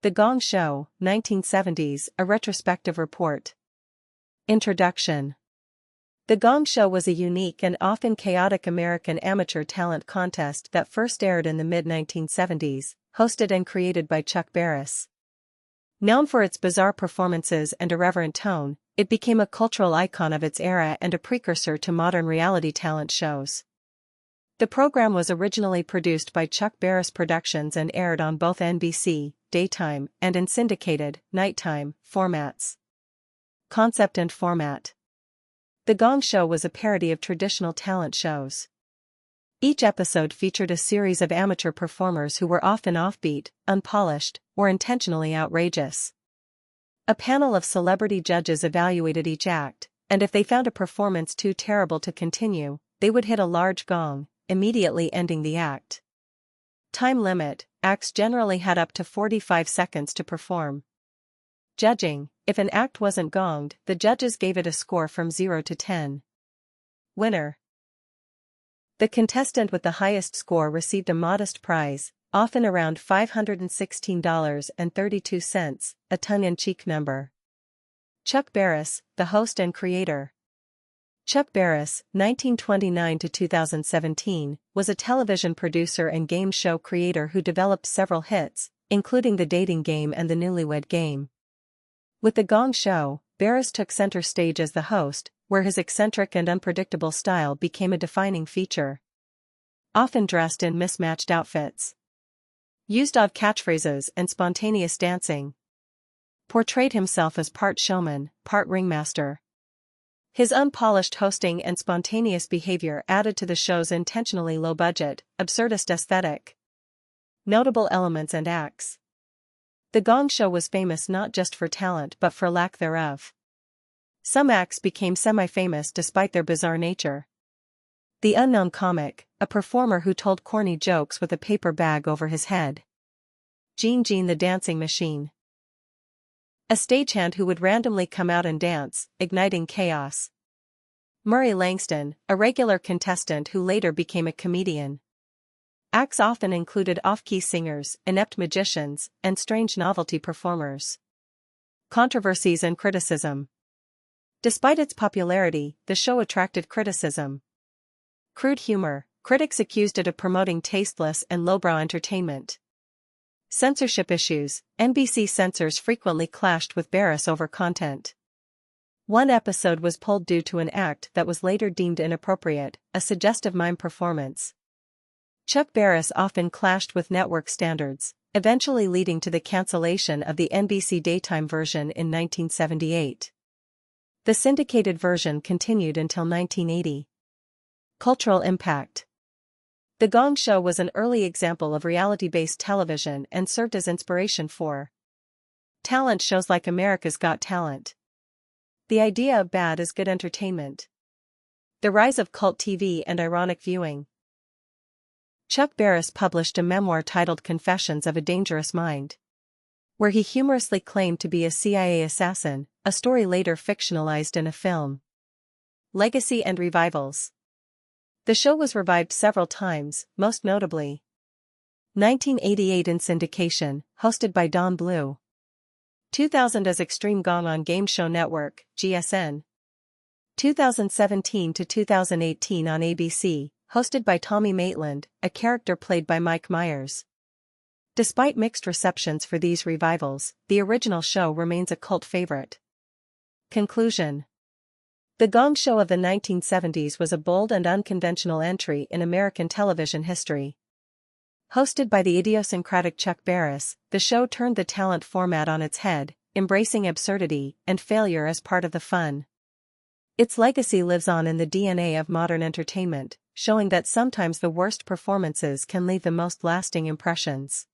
The Gong Show, 1970s, a retrospective report. Introduction. The Gong Show was a unique and often chaotic American amateur talent contest that first aired in the mid-1970s, hosted and created by Chuck Berris. Known for its bizarre performances and irreverent tone, it became a cultural icon of its era and a precursor to modern reality talent shows. The program was originally produced by Chuck Berris Productions and aired on both NBC, daytime, and in syndicated, nighttime, formats. Concept and format. The Gong Show was a parody of traditional talent shows. Each episode featured a series of amateur performers who were often offbeat, unpolished, or intentionally outrageous. A panel of celebrity judges evaluated each act, and if they found a performance too terrible to continue, they would hit a large gong, immediately ending the act. Time limit: acts generally had up to 45 seconds to perform. Judging: if an act wasn't gonged, the judges gave it a score from 0 to 10. Winner. The contestant with the highest score received a modest prize, often around $516.32, a tongue-in-cheek number. Chuck Berris, the host and creator. Chuck Berris, 1929 to 2017, was a television producer and game show creator who developed several hits, including The Dating Game and The Newlywed Game. With The Gong Show, Berris took center stage as the host, where his eccentric and unpredictable style became a defining feature. Often dressed in mismatched outfits. Used odd catchphrases and spontaneous dancing. Portrayed himself as part showman, part ringmaster. His unpolished hosting and spontaneous behavior added to the show's intentionally low-budget, absurdist aesthetic. Notable elements and acts. The Gong Show was famous not just for talent but for lack thereof. Some acts became semi-famous despite their bizarre nature. The Unknown Comic, a performer who told corny jokes with a paper bag over his head. Gene the Dancing Machine. A stagehand who would randomly come out and dance, igniting chaos. Murray Langston, a regular contestant who later became a comedian. Acts often included off-key singers, inept magicians, and strange novelty performers. Controversies and criticism. Despite its popularity, the show attracted criticism. Crude humor: critics accused it of promoting tasteless and lowbrow entertainment. Censorship issues: NBC censors frequently clashed with Berris over content. One episode was pulled due to an act that was later deemed inappropriate, a suggestive mime performance. Chuck Berris often clashed with network standards, eventually leading to the cancellation of the NBC daytime version in 1978. The syndicated version continued until 1980. Cultural impact. The Gong Show was an early example of reality-based television and served as inspiration for talent shows like America's Got Talent. The idea of bad is good entertainment. The rise of cult TV and ironic viewing. Chuck Berris published a memoir titled Confessions of a Dangerous Mind, where he humorously claimed to be a CIA assassin, a story later fictionalized in a film. Legacy and revivals. The show was revived several times, most notably 1988 in syndication, hosted by Don Bluth. 2000 as Extreme Gong on Game Show Network, GSN. 2017 to 2018 on ABC, hosted by Tommy Maitland, a character played by Mike Myers. Despite mixed receptions for these revivals, the original show remains a cult favorite. Conclusion. The Gong Show of the 1970s was a bold and unconventional entry in American television history. Hosted by the idiosyncratic Chuck Berris, the show turned the talent format on its head, embracing absurdity and failure as part of the fun. Its legacy lives on in the DNA of modern entertainment, showing that sometimes the worst performances can leave the most lasting impressions.